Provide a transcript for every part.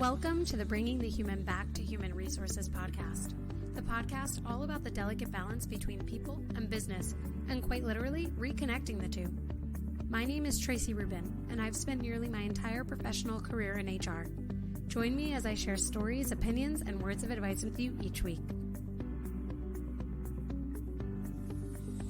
Welcome to the Bringing the Human Back to Human Resources podcast, the podcast all about the delicate balance between people and business, and quite literally reconnecting the two. My name is Tracy Rubin, and I've spent nearly my entire professional career in HR. Join me as I share stories, opinions, and words of advice with you each week.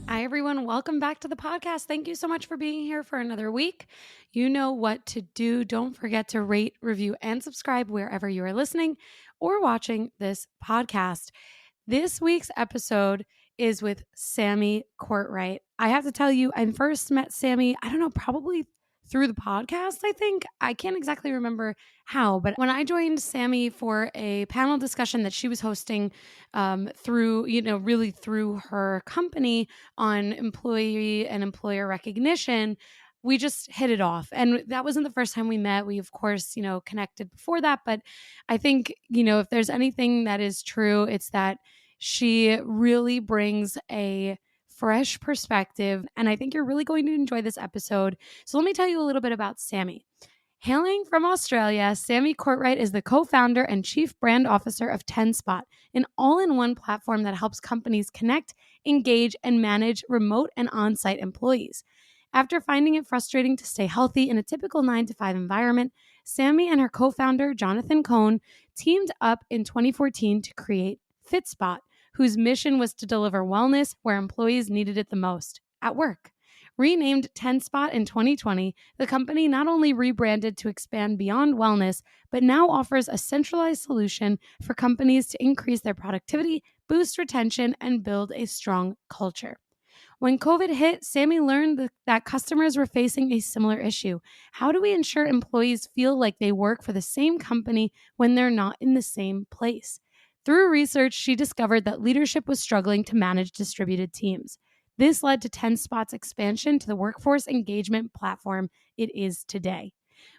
Hi, everyone. Welcome back to the podcast. Thank you so much for being here for another week. You know what to do. Don't forget to rate, review, and subscribe wherever you are listening or watching this podcast. This week's episode is with Sammy Courtright. I have to tell you, I first met Sammy, probably through the podcast, I think. I can't exactly remember how, but when I joined Sammy for a panel discussion that she was hosting through her company on employee and employer recognition, we just hit it off. And that wasn't the first time we met. We, of course, connected before that. But I think, if there's anything that is true, it's that she really brings a fresh perspective, and I think you're really going to enjoy this episode. So let me tell you a little bit about Sammy. Hailing from Australia, Sammy Courtright is the co-founder and chief brand officer of TenSpot, an all-in-one platform that helps companies connect, engage, and manage remote and on-site employees. After finding it frustrating to stay healthy in a typical 9-to-5 environment, Sammy and her co-founder, Jonathan Cohn, teamed up in 2014 to create FitSpot, whose mission was to deliver wellness where employees needed it the most, at work. Renamed TenSpot in 2020, the company not only rebranded to expand beyond wellness, but now offers a centralized solution for companies to increase their productivity, boost retention, and build a strong culture. When COVID hit, Sammy learned that customers were facing a similar issue. How do we ensure employees feel like they work for the same company when they're not in the same place? Through research, she discovered that leadership was struggling to manage distributed teams. This led to TenSpot's expansion to the workforce engagement platform it is today.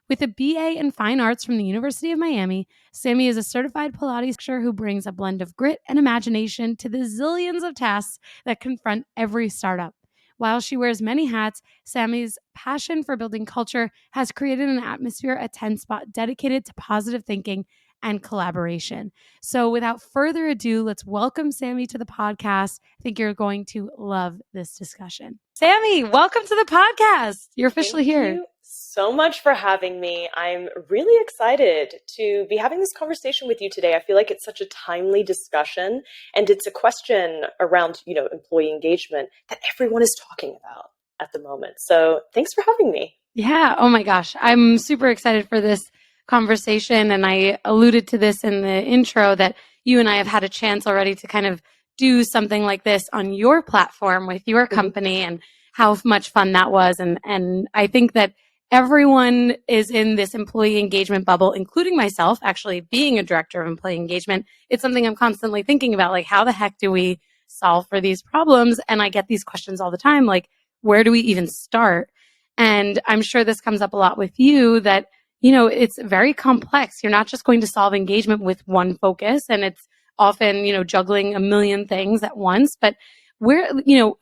With a BA in Fine Arts from the University of Miami, Sammy is a certified Pilates instructor who brings a blend of grit and imagination to the zillions of tasks that confront every startup. While she wears many hats, Sammy's passion for building culture has created an atmosphere at TenSpot dedicated to positive thinking and collaboration. So without further ado, let's welcome Sammy to the podcast. I think you're going to love this discussion. Sammy, welcome to the podcast. You're officially here. Thank you so much for having me. I'm really excited to be having this conversation with you today. I feel like it's such a timely discussion, and it's a question around, employee engagement that everyone is talking about at the moment. So thanks for having me. Yeah. Oh my gosh. I'm super excited for this conversation. And I alluded to this in the intro that you and I have had a chance already to kind of do something like this on your platform with your company and how much fun that was. And I think that everyone is in this employee engagement bubble, including myself, actually being a director of employee engagement. It's something I'm constantly thinking about, like, how the heck do we solve for these problems? And I get these questions all the time, like, where do we even start? And I'm sure this comes up a lot with you that it's very complex. You're not just going to solve engagement with one focus, and it's often, juggling a million things at once. But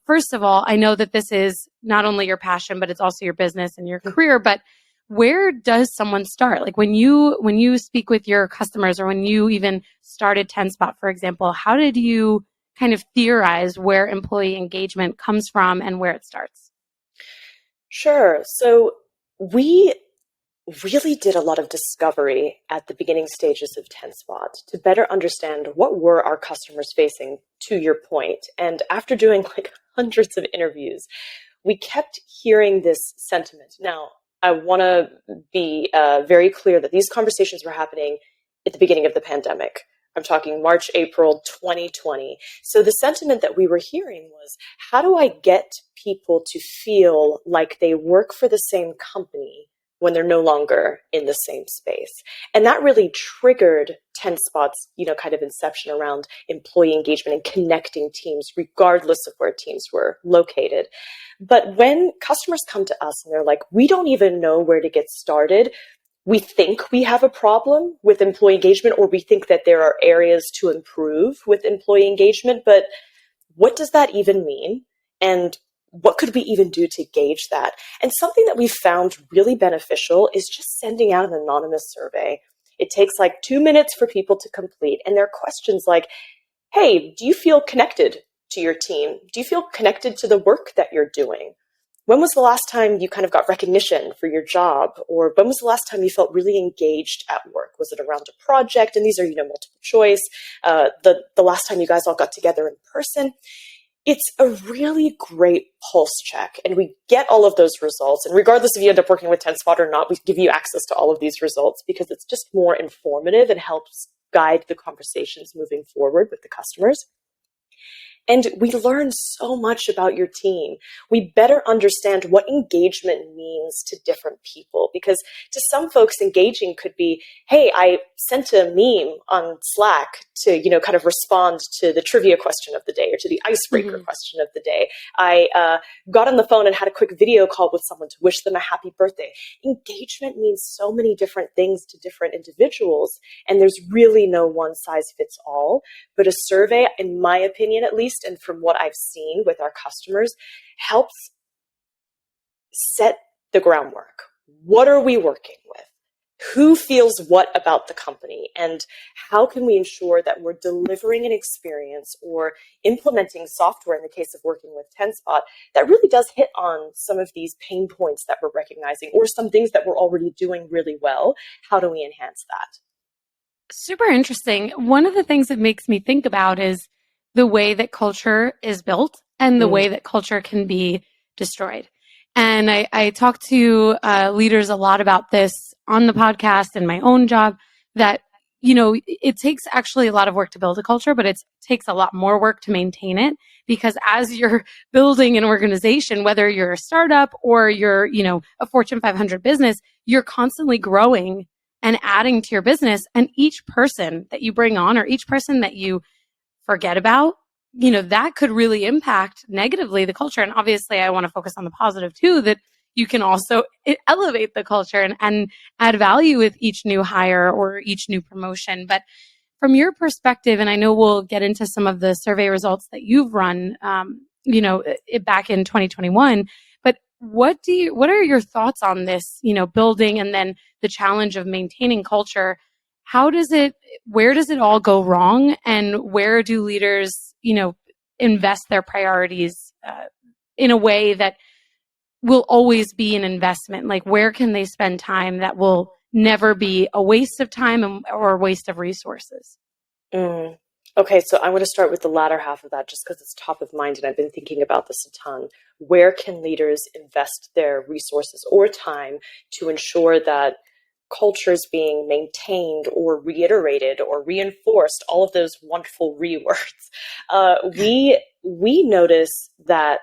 first of all, I know that this is not only your passion, but it's also your business and your career. But where does someone start? Like when you speak with your customers, or when you even started TenSpot, for example, how did you kind of theorize where employee engagement comes from and where it starts? Sure. So we really did a lot of discovery at the beginning stages of TenSpot to better understand what were our customers facing, to your point. And after doing hundreds of interviews, we kept hearing this sentiment. Now, I want to be very clear that these conversations were happening at the beginning of the pandemic. I'm talking March, April 2020. So the sentiment that we were hearing was, how do I get people to feel like they work for the same company when they're no longer in the same space? And that really triggered TenSpot's, kind of inception around employee engagement and connecting teams, regardless of where teams were located. But when customers come to us and they're like, we don't even know where to get started, we think we have a problem with employee engagement, or we think that there are areas to improve with employee engagement, but what does that even mean? And what could we even do to gauge that? And something that we found really beneficial is just sending out an anonymous survey. It takes like 2 minutes for people to complete. And there are questions like, hey, do you feel connected to your team? Do you feel connected to the work that you're doing? When was the last time you kind of got recognition for your job? Or when was the last time you felt really engaged at work? Was it around a project? And these are, multiple choice. The last time you guys all got together in person. It's a really great pulse check, and we get all of those results. And regardless if you end up working with TenSpot or not, we give you access to all of these results because it's just more informative and helps guide the conversations moving forward with the customers. And we learn so much about your team. We better understand what engagement means to different people, because to some folks, engaging could be, hey, I sent a meme on Slack to, kind of respond to the trivia question of the day or to the icebreaker question of the day. I got on the phone and had a quick video call with someone to wish them a happy birthday. Engagement means so many different things to different individuals, and there's really no one size fits all. But a survey, in my opinion at least, and from what I've seen with our customers, helps set the groundwork. What are we working with? Who feels what about the company? And how can we ensure that we're delivering an experience or implementing software, in the case of working with TenSpot, that really does hit on some of these pain points that we're recognizing, or some things that we're already doing really well? How do we enhance that? Super interesting. One of the things that makes me think about is the way that culture is built and the way that culture can be destroyed. And I talk to leaders a lot about this on the podcast and my own job, that, it takes actually a lot of work to build a culture, but it takes a lot more work to maintain it, because as you're building an organization, whether you're a startup or you're, a Fortune 500 business, you're constantly growing and adding to your business. And each person that you bring on, or each person that you forget about, that could really impact negatively the culture. And obviously I want to focus on the positive too, that you can also elevate the culture and add value with each new hire or each new promotion. But from your perspective, and I know we'll get into some of the survey results that you've run, back in 2021, but what are your thoughts on this, building and then the challenge of maintaining culture? Where does it all go wrong? And where do leaders, invest their priorities in a way that will always be an investment? Like, where can they spend time that will never be a waste of time or a waste of resources? Okay, so I'm going to start with the latter half of that just because it's top of mind and I've been thinking about this a ton. Where can leaders invest their resources or time to ensure that culture is being maintained or reiterated or reinforced? All of those wonderful words. We notice that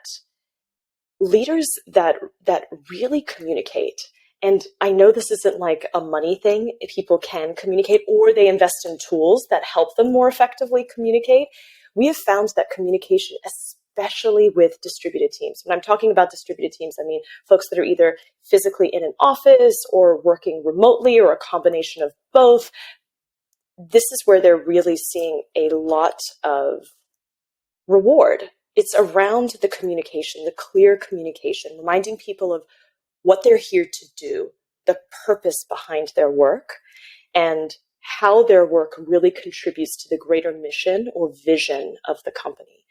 leaders that really communicate, and I know this isn't like a money thing, if people can communicate or they invest in tools that help them more effectively communicate. We have found that communication, especially with distributed teams. When I'm talking about distributed teams, I mean folks that are either physically in an office or working remotely or a combination of both. This is where they're really seeing a lot of reward. It's around the communication, the clear communication, reminding people of what they're here to do, the purpose behind their work, and how their work really contributes to the greater mission or vision of the company.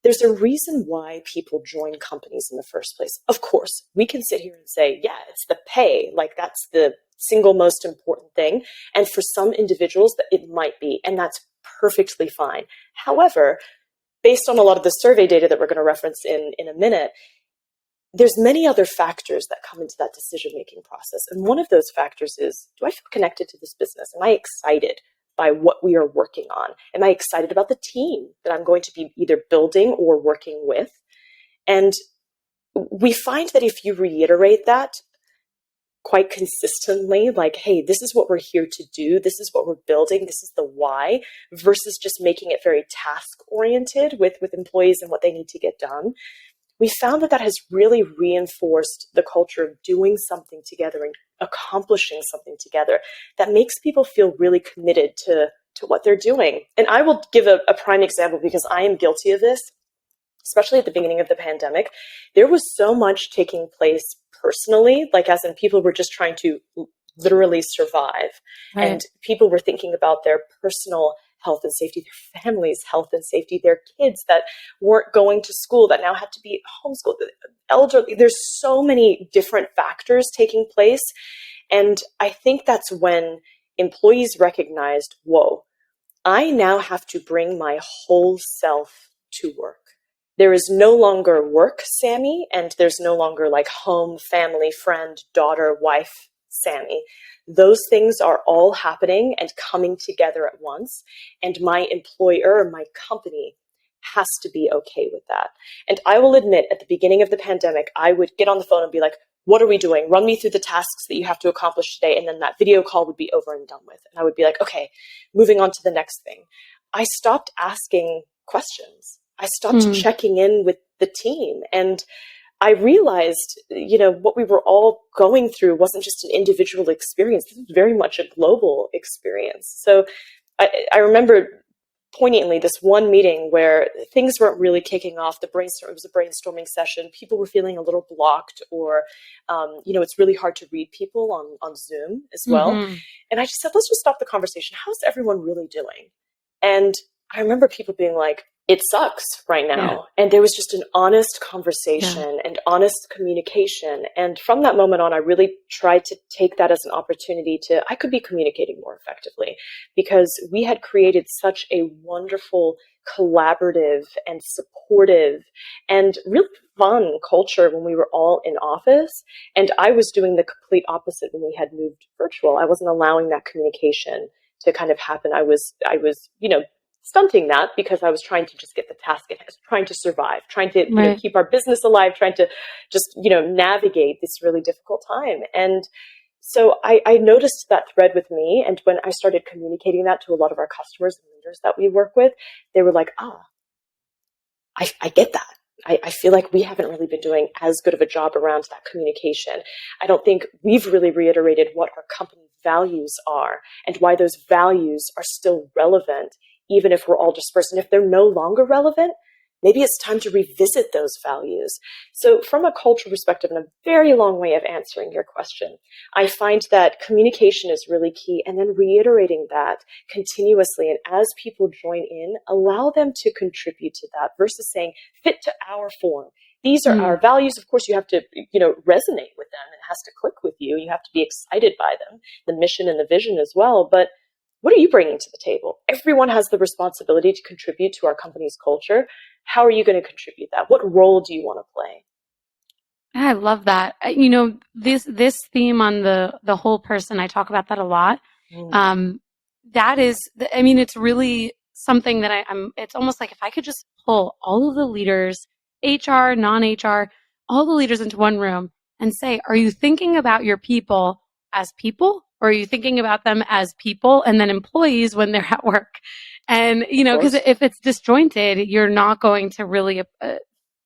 There's a reason why people join companies in the first place. Of course, we can sit here and say, yeah, it's the pay. Like, that's the single most important thing. And for some individuals, that it might be, and that's perfectly fine. However, based on a lot of the survey data that we're going to reference in a minute, there's many other factors that come into that decision-making process. And one of those factors is, do I feel connected to this business? Am I excited by what we are working on? Am I excited about the team that I'm going to be either building or working with? And we find that if you reiterate that quite consistently, like, hey, this is what we're here to do, this is what we're building, this is the why, versus just making it very task-oriented with employees and what they need to get done, we found that has really reinforced the culture of doing something together and accomplishing something together that makes people feel really committed to what they're doing. And I will give a prime example because I am guilty of this, especially at the beginning of the pandemic. There was so much taking place personally, like as in people were just trying to literally survive. And Right. people were thinking about their personal health and safety, their families' health and safety, their kids that weren't going to school that now had to be homeschooled, the elderly. There's so many different factors taking place. And I think that's when employees recognized, whoa, I now have to bring my whole self to work. There is no longer work, Sammy, and there's no longer like home, family, friend, daughter, wife, Sammy. Those things are all happening and coming together at once. And my employer, my company, has to be okay with that. And I will admit, at the beginning of the pandemic, I would get on the phone and be like, what are we doing? Run me through the tasks that you have to accomplish today. And then that video call would be over and done with. And I would be like, okay, moving on to the next thing. I stopped asking questions. I stopped Mm, checking in with the team. And I realized, what we were all going through wasn't just an individual experience. This was very much a global experience. So I remember poignantly this one meeting where things weren't really kicking off. It was a brainstorming session. People were feeling a little blocked, or it's really hard to read people on Zoom as well. hmm. And I just said, let's just stop the conversation. How's everyone really doing? And I remember people being like, it sucks right Yeah. now. And there was just an honest Yeah. conversation and honest communication. And from that moment on, I really tried to take that as an opportunity I could be communicating more effectively, because we had created such a wonderful, collaborative and supportive and really fun culture when we were all in office. And I was doing the complete opposite when we had moved virtual. I wasn't allowing that communication to kind of happen. I was stunting that because I was trying to just get the task ahead, trying to survive, trying to, Right. keep our business alive, trying to just, navigate this really difficult time. And so I noticed that thread with me. And when I started communicating that to a lot of our customers and leaders that we work with, they were like, I get that. I feel like we haven't really been doing as good of a job around that communication. I don't think we've really reiterated what our company values are and why those values are still relevant, even if we're all dispersed. And if they're no longer relevant, maybe it's time to revisit those values. So, from a cultural perspective, and a very long way of answering your question, I find that communication is really key, and then reiterating that continuously. And as people join in, allow them to contribute to that versus saying, fit to our form. These are our Mm. values. Of course, you have to, resonate with them. It has to click with you. You have to be excited by them, the mission and the vision as well. But what are you bringing to the table? Everyone has the responsibility to contribute to our company's culture. How are you going to contribute that? What role do you want to play? I love that. This theme on the whole person, I talk about that a lot. Mm, Um, that is, I mean, it's really something that it's almost like if I could just pull all of the leaders, HR, non-HR, all the leaders into one room and say, are you thinking about your people, or are you thinking about them as people and then employees when they're at work? And, of because course. if it's disjointed, you're not going to really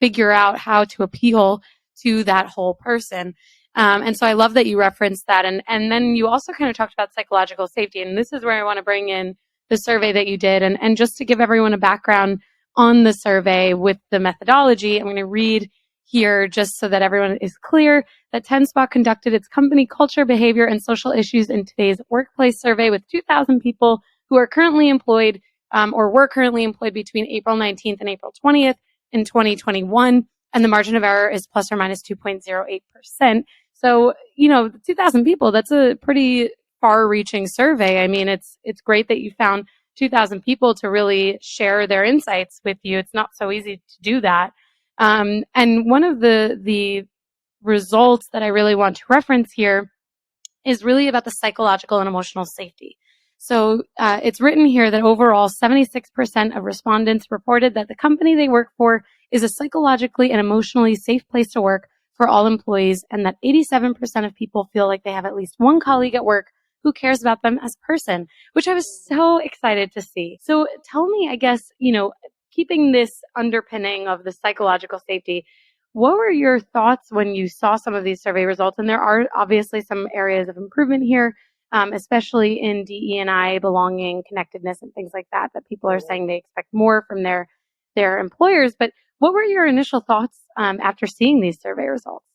figure out how to appeal to that whole person. And so I love that you referenced that. And then you also kind of talked about psychological safety. And this is where I want to bring in the survey that you did. And just to give everyone a background on the survey with the methodology, I'm going to read here just so that everyone is clear that TenSpot conducted its company culture, behavior, and social issues in today's workplace survey with 2,000 people who are currently employed or were currently employed between April 19th and April 20th in 2021. And the margin of error is plus or minus 2.08%. So, 2,000 people, that's a pretty far reaching survey. I mean, it's great that you found 2,000 people to really share their insights with you. It's not so easy to do that. And one of the results that I really want to reference here is really about the psychological and emotional safety. So it's written here that overall 76% of respondents reported that the company they work for is a psychologically and emotionally safe place to work for all employees, and that 87% of people feel like they have at least one colleague at work who cares about them as a person, which I was so excited to see. So tell me, I guess, keeping this underpinning of the psychological safety, what were your thoughts when you saw some of these survey results? And there are obviously some areas of improvement here, especially in DE&I, belonging, connectedness, and things like that, that people are saying they expect more from their employers. But what were your initial thoughts after seeing these survey results?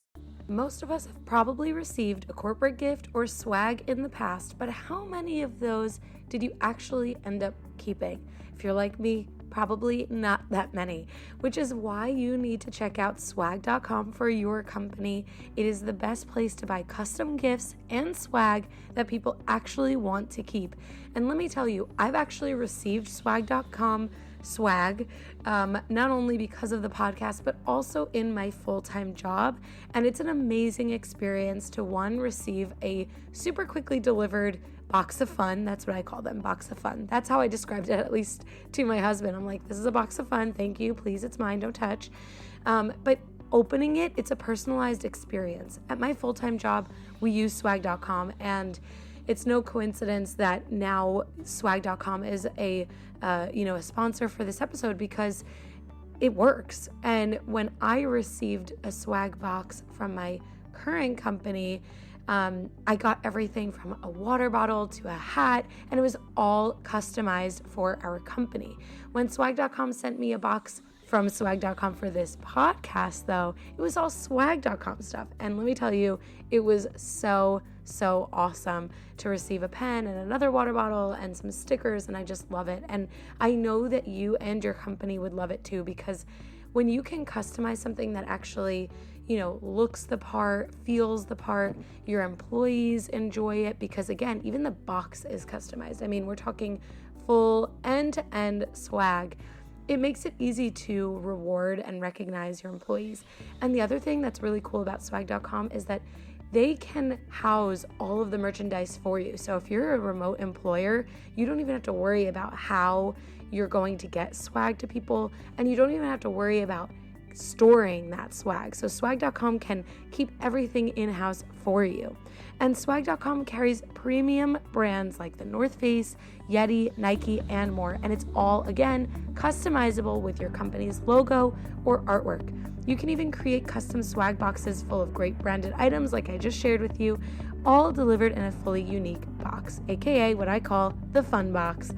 Most of us have probably received a corporate gift or swag in the past, but how many of those did you actually end up keeping? If you're like me, probably not that many, which is why you need to check out swag.com for your company. It is the best place to buy custom gifts and swag that people actually want to keep. And let me tell you, I've actually received swag.com swag, not only because of the podcast, but also in my full-time job. And it's an amazing experience to, one, receive a super quickly delivered box of fun. That's what I call them, box of fun. That's how I described it, at least to my husband. I'm like, this is a box of fun. Thank you. Please, it's mine. Don't touch. But opening it, it's a personalized experience. At my full-time job, we use swag.com, and it's no coincidence that now swag.com is a sponsor for this episode, because it works. And when I received a swag box from my current company, I got everything from a water bottle to a hat, and it was all customized for our company. When swag.com sent me a box from swag.com for this podcast, though, it was all swag.com stuff. And let me tell you, it was so awesome to receive a pen and another water bottle and some stickers, and I just love it. And I know that you and your company would love it too, because when you can customize something that actually, looks the part, feels the part, your employees enjoy it, because again, even the box is customized. I mean, we're talking full end-to-end swag. It makes it easy to reward and recognize your employees. And the other thing that's really cool about swag.com is that they can house all of the merchandise for you. So if you're a remote employer, you don't even have to worry about how you're going to get swag to people, and you don't even have to worry about storing that swag. So swag.com can keep everything in-house for you. And swag.com carries premium brands like the North Face, Yeti, Nike, and more. And it's all, again, customizable with your company's logo or artwork. You can even create custom swag boxes full of great branded items like I just shared with you, all delivered in a fully unique box, aka what I call the fun box.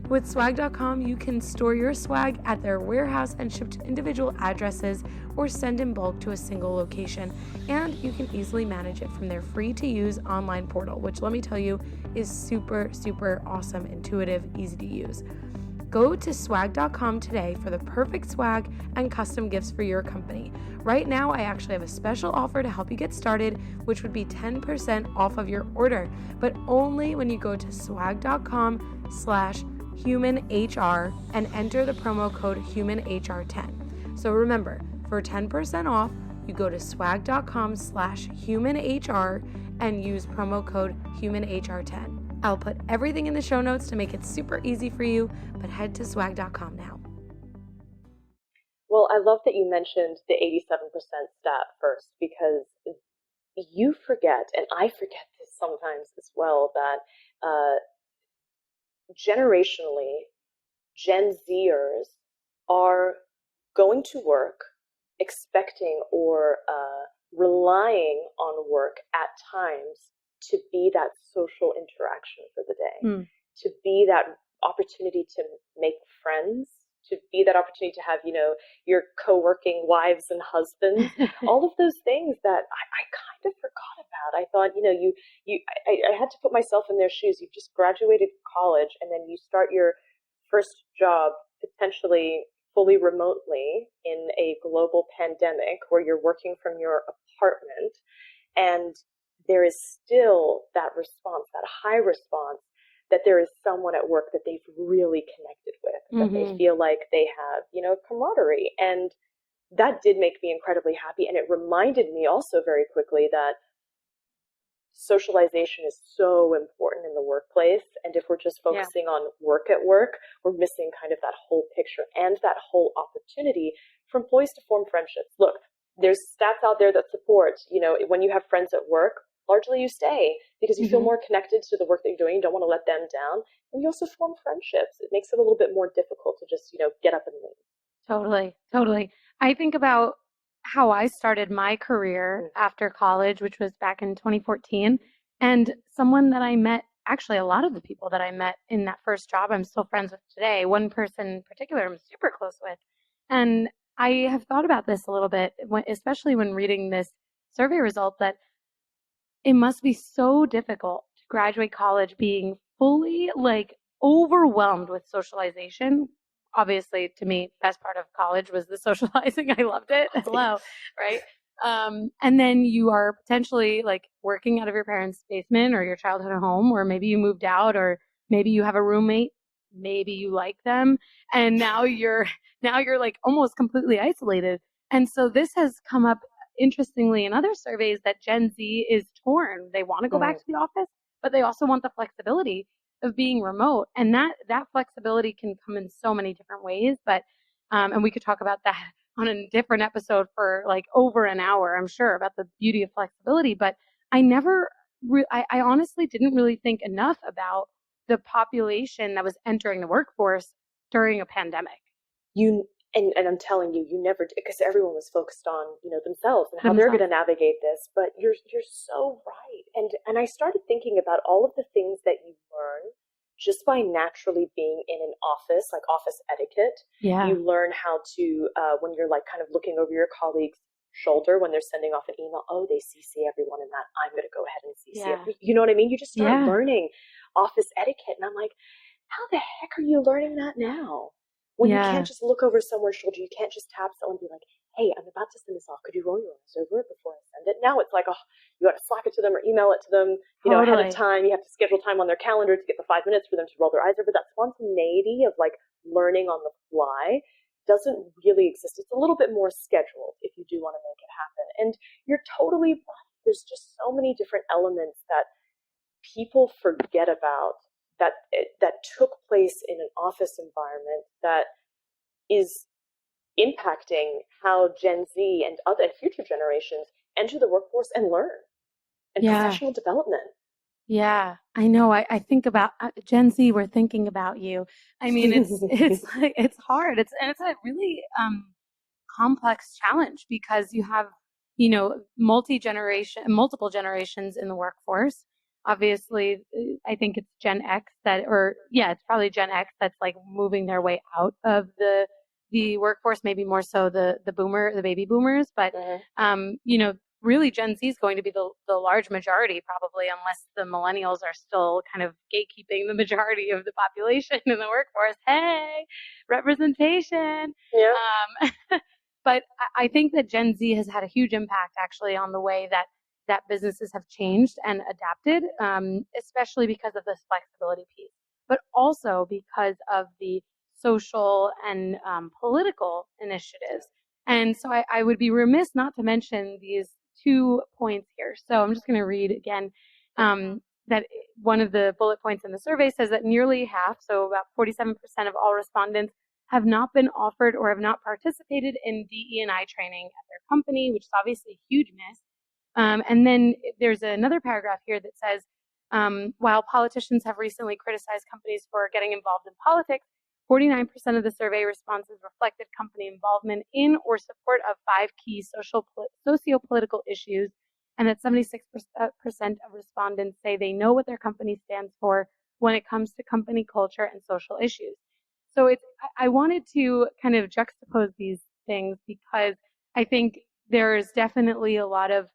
With swag.com, you can store your swag at their warehouse and ship to individual addresses, or send in bulk to a single location. And you can easily manage it from their free-to-use online portal, which, let me tell you, is super awesome, intuitive, easy to use. Go to swag.com today for the perfect swag and custom gifts for your company. Right now, I actually have a special offer to help you get started, which would be 10% off of your order, but only when you go to swag.com/humanhr and enter the promo code humanhr10. So remember, for 10% off, you go to swag.com/humanhr and use promo code humanhr10. I'll put everything in the show notes to make it super easy for you, but head to swag.com now. Well, I love that you mentioned the 87% stat first, because you forget, and I forget this sometimes as well, that generationally, Gen Zers are going to work expecting or relying on work at times to be that social interaction for the day, to be that opportunity to make friends, to be that opportunity to have, your co-working wives and husbands, all of those things that I kind of forgot about. I thought, I had to put myself in their shoes. You've just graduated college, and then you start your first job potentially fully remotely in a global pandemic where you're working from your apartment, and there is still that response, that high response, that there is someone at work that they've really connected with, that they feel like they have, camaraderie. And that did make me incredibly happy. And it reminded me also very quickly that socialization is so important in the workplace. And if we're just focusing on work at work, we're missing kind of that whole picture and that whole opportunity for employees to form friendships. Look, there's stats out there that support, when you have friends at work, largely you stay because you feel more connected to the work that you're doing. You don't want to let them down. And you also form friendships. It makes it a little bit more difficult to just, get up and leave. Totally. I think about how I started my career after college, which was back in 2014. And someone that I met, actually a lot of the people that I met in that first job, I'm still friends with today. One person in particular I'm super close with. And I have thought about this a little bit, especially when reading this survey result that it must be so difficult to graduate college being fully like overwhelmed with socialization. Obviously, to me, best part of college was the socializing. I loved it. Hello, right? And then you are potentially like working out of your parents' basement or your childhood home, or maybe you moved out, or maybe you have a roommate, maybe you like them, and now you're like almost completely isolated. And so this has come up interestingly in other surveys that Gen Z is torn. They want to go back Mm. to the office, but they also want the flexibility of being remote. And that flexibility can come in so many different ways. But and we could talk about that on a different episode for like over an hour, I'm sure, about the beauty of flexibility. But I never, I honestly didn't really think enough about the population that was entering the workforce during a pandemic You and I'm telling you, you never, because everyone was focused on, themselves and how they're going themselves. to navigate this. But you're so right. And I started thinking about all of the things that you learn just by naturally being in an office, like office etiquette. Yeah. You learn how to, when you're like kind of looking over your colleague's shoulder when they're sending off an email, oh, they CC everyone in that. I'm going to go ahead and CC Yeah. it. You know what I mean? You just start Yeah. learning office etiquette. And I'm like, how the heck are you learning that now? When you can't Yeah. just look over someone's shoulder, you can't just tap someone and be like, hey, I'm about to send this off. Could you roll your eyes over it before I send it? Now it's like, oh, you got to Slack it to them or email it to them, ahead of Totally. time. You have to schedule time on their calendar to get the 5 minutes for them to roll their eyes over. That spontaneity of like learning on the fly doesn't really exist. It's a little bit more scheduled if you do want to make it happen. And you're totally right. There's just so many different elements that people forget about that took place in an office environment that is impacting how Gen Z and other and future generations enter the workforce and learn and Yeah. professional development. Yeah. I know. I think about Gen Z. We're thinking about you. I mean, it's like it's hard. It's a really complex challenge because you have multiple generations in the workforce. Obviously, I think it's Gen X that, or yeah, it's probably Gen X that's like moving their way out of the workforce, maybe more so the baby boomers, but Mhm. really Gen Z is going to be the large majority probably, unless the millennials are still kind of gatekeeping the majority of the population in the workforce. Hey, representation. Yeah. But I think that Gen Z has had a huge impact actually on the way that businesses have changed and adapted, especially because of this flexibility piece, but also because of the social and political initiatives. And so I would be remiss not to mention these 2 points here. So I'm just going to read again that one of the bullet points in the survey says that nearly half, so about 47% of all respondents, have not been offered or have not participated in DE&I training at their company, which is obviously a huge miss. And then there's another paragraph here that says, while politicians have recently criticized companies for getting involved in politics, 49% of the survey responses reflected company involvement in or support of 5 key socio-political issues, and that 76% of respondents say they know what their company stands for when it comes to company culture and social issues. So I wanted to kind of juxtapose these things because I think there's definitely a lot of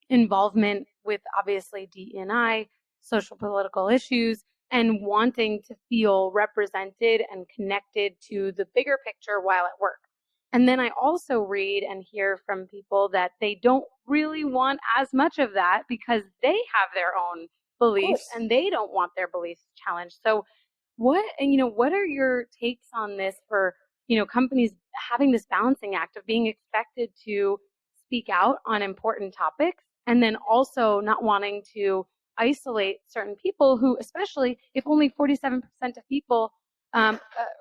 involvement with obviously DEI, social political issues, and wanting to feel represented and connected to the bigger picture while at work. And then I also read and hear from people that they don't really want as much of that because they have their own Of beliefs course. and they don't want their beliefs challenged. So what are your takes on this for, companies having this balancing act of being expected to speak out on important topics and then also not wanting to isolate certain people who, especially if only 47% of people,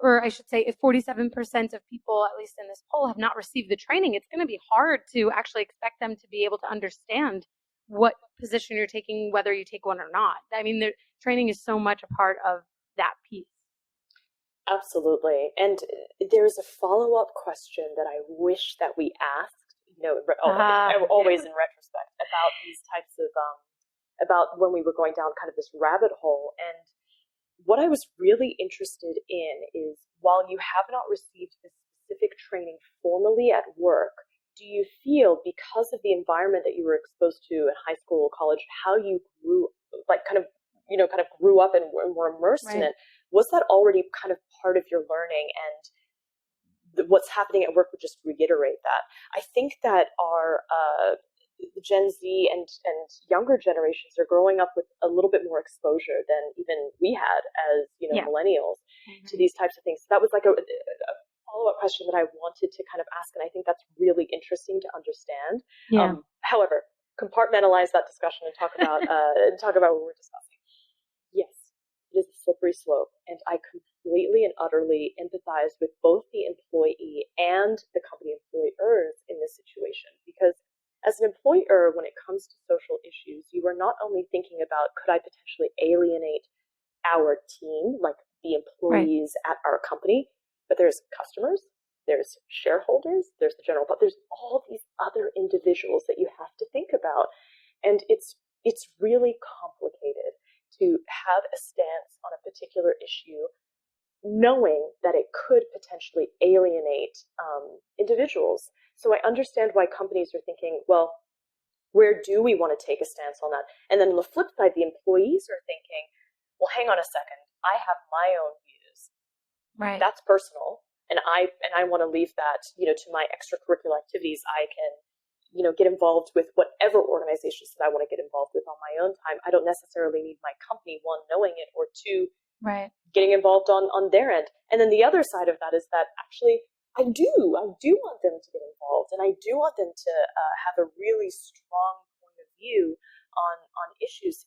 or I should say, if 47% of people, at least in this poll, have not received the training, it's going to be hard to actually expect them to be able to understand what position you're taking, whether you take one or not. I mean, the training is so much a part of that piece. Absolutely. And there's a follow-up question that I wish that we asked, always Yeah. in retrospect, about these types of about when we were going down kind of this rabbit hole. And what I was really interested in is, while you have not received this specific training formally at work, do you feel, because of the environment that you were exposed to in high school, college, how you grew, like kind of grew up and were immersed in Right. it, was that already kind of part of your learning, and what's happening at work would just reiterate that? I think that our Gen Z and younger generations are growing up with a little bit more exposure than even we had as Yeah. millennials I to agree. these types of things. So that was like a follow up question that I wanted to kind of ask, and I think that's really interesting to understand. Yeah. However, compartmentalize that discussion and talk about what we're discussing. Yes, it is a slippery slope, and I completely and utterly empathize with both the employee and the company employers in this situation, because as an employer, when it comes to social issues, you are not only thinking about, could I potentially alienate our team, like the Right. employees at our company, but there's customers, there's shareholders, there's the general public, there's all these other individuals that you have to think about, and it's really complicated to have a stance on a particular issue, knowing that it could potentially alienate individuals. So I understand why companies are thinking, well, where do we want to take a stance on that? And then on the flip side, the employees are thinking, well, hang on a second, I have my own views. Right. That's personal, and I want to leave that, to my extracurricular activities. I can, get involved with whatever organizations that I want to get involved with on my own time. I don't necessarily need my company, one, knowing it, or two, Right. getting involved on their end. And then the other side of that is that actually I do want them to get involved, and I do want them to have a really strong point of view on issues.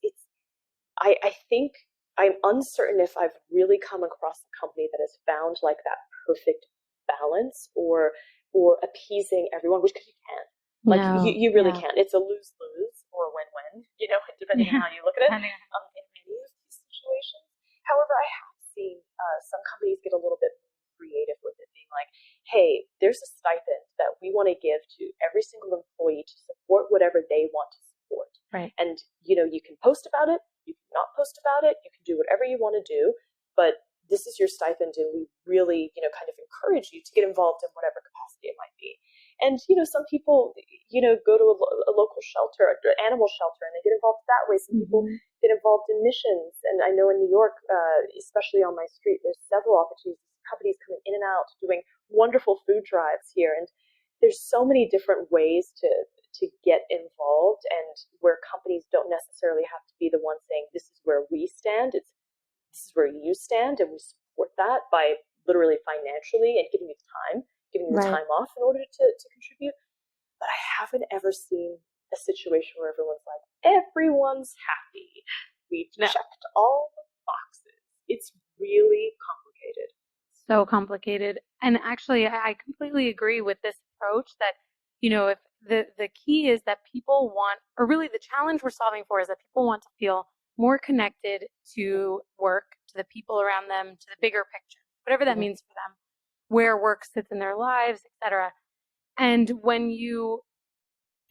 I think I'm uncertain if I've really come across a company that has found like that perfect balance, or appeasing everyone, which you can't. Like No. you really Yeah. can't. It's a lose lose or a win win, depending on Yeah. how you look at it. Depending on In many of these situations, however, I have seen some companies get a little bit creative with it, being like, "Hey, there's a stipend that we want to give to every single employee to support whatever they want to support, right. and you can post about it, you can not post about it, you can do whatever you want to do, but this is your stipend, and we really, kind of encourage you to get involved in whatever capacity it might be." And some people, go to a local shelter, animal shelter, and they get involved that way. Some people Mm-hmm. get involved in missions, and I know in New York, especially on my street, there's several opportunities. Companies coming in and out, doing wonderful food drives here, and there's so many different ways to get involved, and where companies don't necessarily have to be the one saying, this is where we stand. It's, this is where you stand, and we support that by literally financially and giving you the Right. time off in order to contribute. But I haven't ever seen a situation where everyone's happy. We've No. checked all the boxes. It's really complicated. So complicated. And actually, I completely agree with this approach that, if the key is that people want, or really the challenge we're solving for is that people want to feel more connected to work, to the people around them, to the bigger picture, whatever that Mm-hmm. means for them, where work sits in their lives, etc. And when you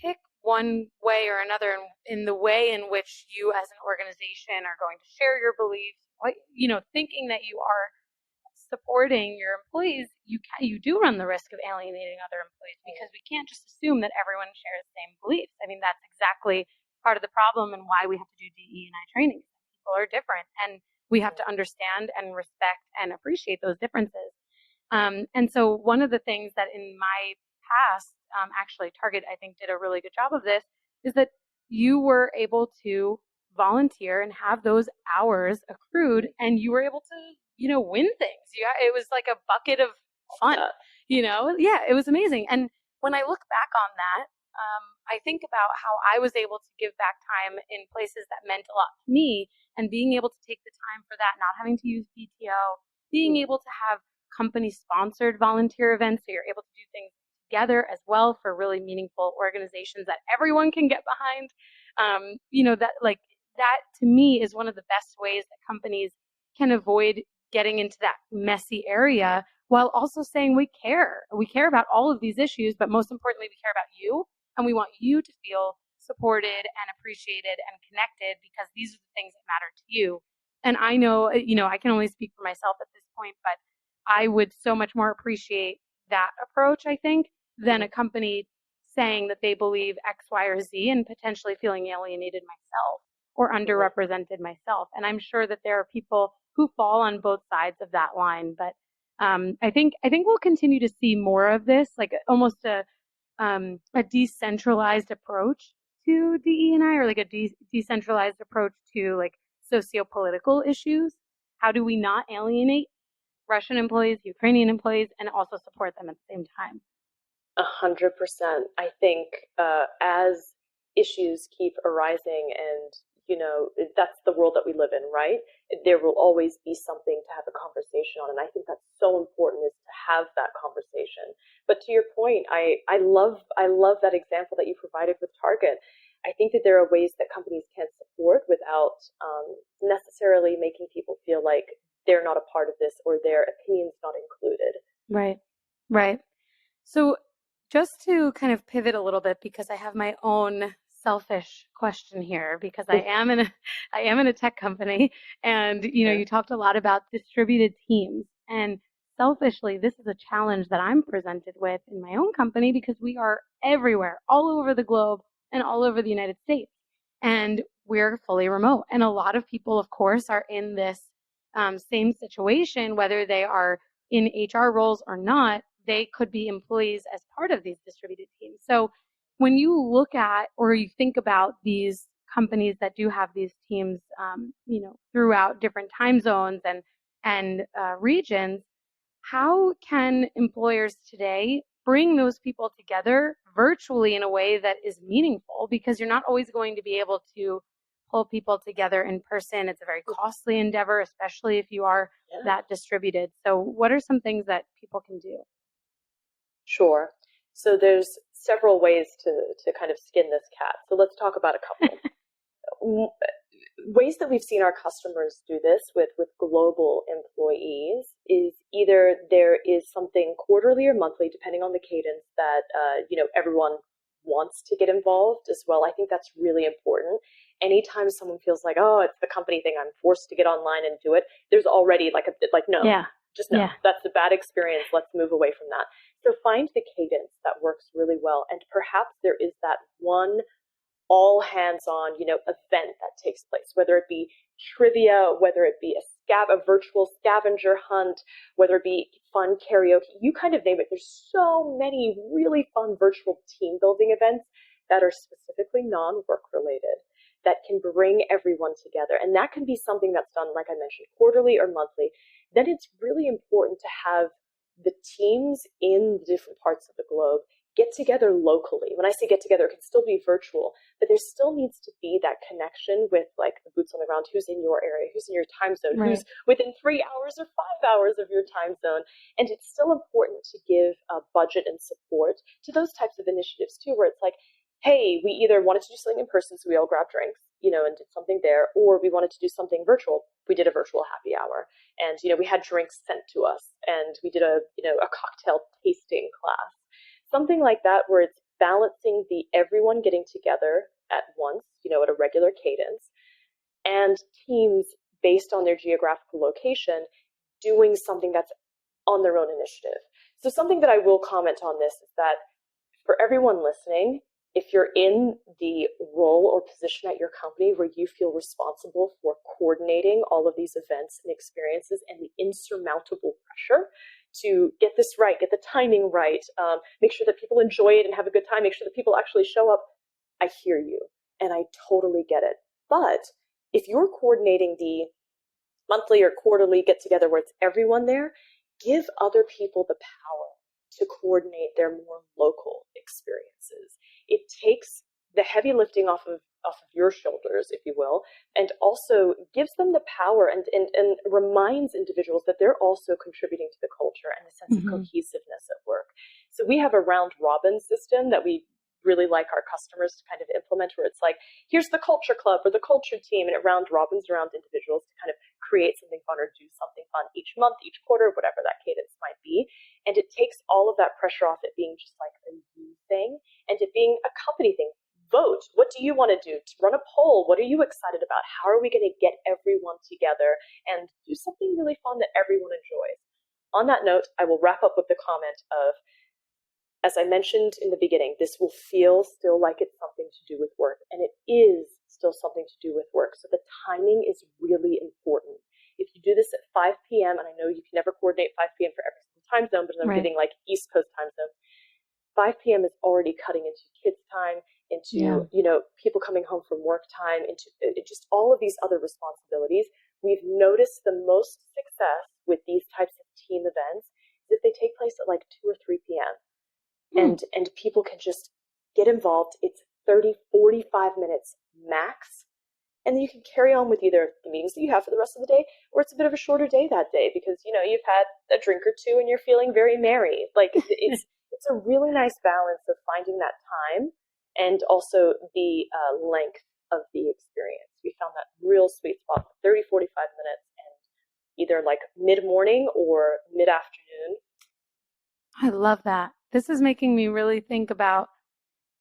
pick one way or another in the way in which you as an organization are going to share your beliefs, thinking that you are supporting your employees, you do run the risk of alienating other employees because we can't just assume that everyone shares the same beliefs. I mean, that's exactly part of the problem and why we have to do DE&I training. People are different, and we have to understand and respect and appreciate those differences. And so one of the things that in my past, actually Target, I think, did a really good job of this, is that you were able to volunteer and have those hours accrued, and you were able to, win things. Yeah, it was like a bucket of fun. Yeah, it was amazing. And when I look back on that, I think about how I was able to give back time in places that meant a lot to me, and being able to take the time for that, not having to use PTO, being able to have company sponsored volunteer events, so you're able to do things together as well for really meaningful organizations that everyone can get behind. That to me is one of the best ways that companies can avoid getting into that messy area, while also saying we care. We care about all of these issues, but most importantly, we care about you, and we want you to feel supported and appreciated and connected, because these are the things that matter to you. And I know, I can only speak for myself at this point, but I would so much more appreciate that approach, I think, than a company saying that they believe X, Y, or Z and potentially feeling alienated myself or Mhm. underrepresented myself. And I'm sure that there are people who fall on both sides of that line. But I think we'll continue to see more of this, like almost a decentralized approach to DE&I, or like a decentralized approach to like socio-political issues. How do we not alienate Russian employees, Ukrainian employees, and also support them at the same time? 100%. I think as issues keep arising, and that's the world that we live in, right? There will always be something to have a conversation on, and I think that's so important is to have that conversation. But to your point, I love that example that you provided with Target. I think that there are ways that companies can support without necessarily making people feel like they're not a part of this or their opinions not included. Right, right. So, just to kind of pivot a little bit, because I have my own selfish question here, because I am in a tech company, and Yeah. you talked a lot about distributed teams, and selfishly, this is a challenge that I'm presented with in my own company because we are everywhere, all over the globe, and all over the United States, and we're fully remote, and a lot of people, of course, are in this same situation, whether they are in HR roles or not, they could be employees as part of these distributed teams. So when you look at or you think about these companies that do have these teams, throughout different time zones and regions, how can employers today bring those people together virtually in a way that is meaningful? Because you're not always going to be able to pull people together in person. It's a very costly endeavor, especially if you are Yeah. that distributed. So, what are some things that people can do? Sure. So there's several ways to kind of skin this cat. So let's talk about a couple. Ways that we've seen our customers do this with global employees is either there is something quarterly or monthly, depending on the cadence that everyone wants to get involved as well. I think that's really important. Anytime someone feels like, oh, it's the company thing, I'm forced to get online and do it, there's already like no, Yeah. just no. Yeah. That's a bad experience. Let's move away from that. So find the cadence that works really well, and perhaps there is that one all hands on, event that takes place, whether it be trivia, whether it be a virtual scavenger hunt, whether it be fun karaoke, you kind of name it. There's so many really fun virtual team building events that are specifically non-work related that can bring everyone together. And that can be something that's done, like I mentioned, quarterly or monthly. Then it's really important to have the teams in the different parts of the globe get together locally. When I say get together, it can still be virtual, but there still needs to be that connection with like the boots on the ground, who's in your area, who's in your time zone, Right. who's within 3 hours or 5 hours of your time zone. And it's still important to give a budget and support to those types of initiatives too, where it's like, hey, we either wanted to do something in person, so we all grabbed drinks, and did something there, or we wanted to do something virtual. We did a virtual happy hour, and we had drinks sent to us, and we did a cocktail tasting class, something like that, where it's balancing the everyone getting together at once, at a regular cadence, and teams based on their geographical location doing something that's on their own initiative. So something that I will comment on this is that for everyone listening, if you're in the role or position at your company where you feel responsible for coordinating all of these events and experiences and the insurmountable pressure to get this right, get the timing right, make sure that people enjoy it and have a good time, make sure that people actually show up, I hear you and I totally get it. But if you're coordinating the monthly or quarterly get together where it's everyone there, give other people the power to coordinate their more local experiences. It takes the heavy lifting off of your shoulders, if you will, and also gives them the power and reminds individuals that they're also contributing to the culture and the sense of Mm-hmm. cohesiveness at work. So we have a round robin system that we really like our customers to kind of implement, where it's like, here's the culture club or the culture team, and it round robins around individuals to kind of create something fun or do something fun each month, each quarter, whatever that cadence might be. And it takes all of that pressure off it being just like a you thing and it being a company thing. Vote. What do you want to do? To run a poll. What are you excited about? How are we going to get everyone together and do something really fun that everyone enjoys? On that note, I will wrap up with the comment of as I mentioned in the beginning, this will feel still like it's something to do with work, and it is still something to do with work. So the timing is really important. If you do this at 5 p.m., and I know you can never coordinate 5 p.m. for every single time zone, but I'm Right. giving like East Coast time zone, 5 p.m. is already cutting into kids' time, Yeah. into, people coming home from work time, into just all of these other responsibilities. We've noticed the most success with these types of team events is if they take place at like 2 or 3 p.m. Hmm. and people can just get involved. It's 30, 45 minutes max. And then you can carry on with either the meetings that you have for the rest of the day, or it's a bit of a shorter day that day because, you've had a drink or two and you're feeling very merry. Like it's a really nice balance of finding that time and also the length of the experience. We found that real sweet spot, 30, 45 minutes, and either like mid-morning or mid-afternoon. I love that. This is making me really think about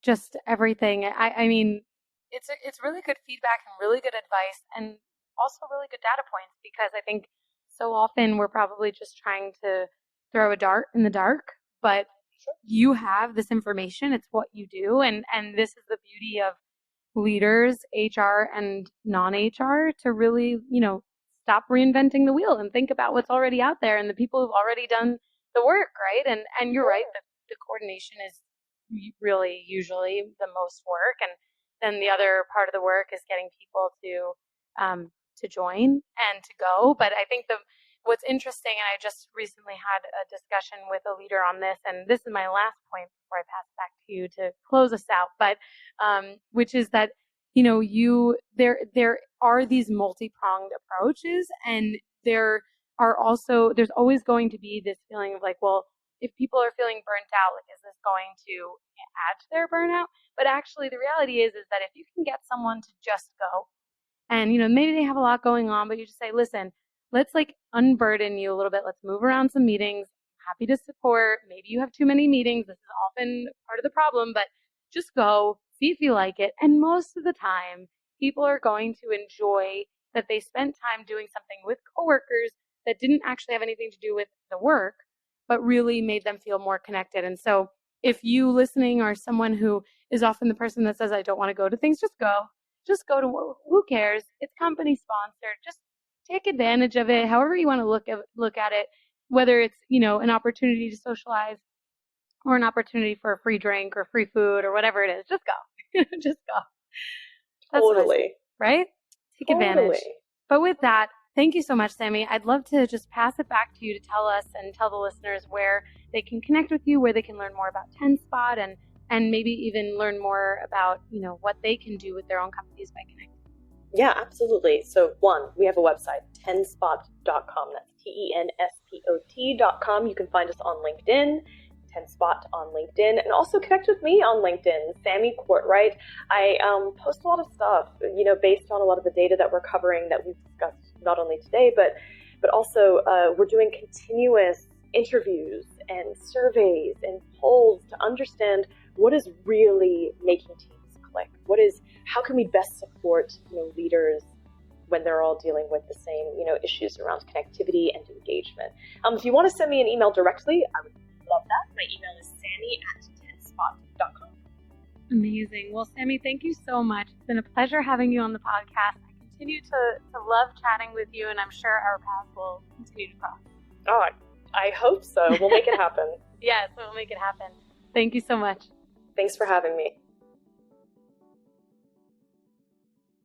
just everything. I mean, it's really good feedback and really good advice and also really good data points because I think so often we're probably just trying to throw a dart in the dark, but you have this information. It's what you do, and this is the beauty of leaders, HR and non-HR, to really, stop reinventing the wheel and think about what's already out there and the people who've already done the work, right? And you're right, the coordination is really usually the most work, and then the other part of the work is getting people to join and to go. But I think the what's interesting, and I just recently had a discussion with a leader on this, and this is my last point before I pass it back to you to close us out, but which is that there are these multi-pronged approaches, and there's always going to be this feeling of like, well, if people are feeling burnt out, like, is this going to add to their burnout? But actually, the reality is that if you can get someone to just go, and maybe they have a lot going on, but you just say, listen, let's like unburden you a little bit. Let's move around some meetings. Happy to support. Maybe you have too many meetings. This is often part of the problem, but just go, see if you like it. And most of the time, people are going to enjoy that they spent time doing something with coworkers that didn't actually have anything to do with the work, but really made them feel more connected. And so if you listening are someone who is often the person that says, I don't want to go to things, just go. Just go to, who cares? It's company sponsored. Just take advantage of it, however you want to look at it, whether it's, an opportunity to socialize or an opportunity for a free drink or free food or whatever it is. Just go. Just go. That's what I say, Totally. right? Take advantage. Totally. But with that, thank you so much, Sammy. I'd love to just pass it back to you to tell us and tell the listeners where they can connect with you, where they can learn more about TenSpot, and maybe even learn more about, what they can do with their own companies by connecting. Yeah, absolutely. So one, we have a website, tenspot.com. That's TenSpot.com. You can find us on LinkedIn, TenSpot on LinkedIn, and also connect with me on LinkedIn, Sammy Courtright. I post a lot of stuff, based on a lot of the data that we're covering that we've discussed not only today, but also we're doing continuous interviews and surveys and polls to understand what is really making teams click. How can we best support leaders when they're all dealing with the same issues around connectivity and engagement. If you want to send me an email directly, I would love that. My email is sammy@tenspot.com. Amazing. Well, Sammy, thank you so much. It's been a pleasure having you on the podcast. I continue to love chatting with you, and I'm sure our paths will continue to cross. Oh, I hope so. We'll make it happen. Yes, we'll make it happen. Thank you so much. Thanks for having me.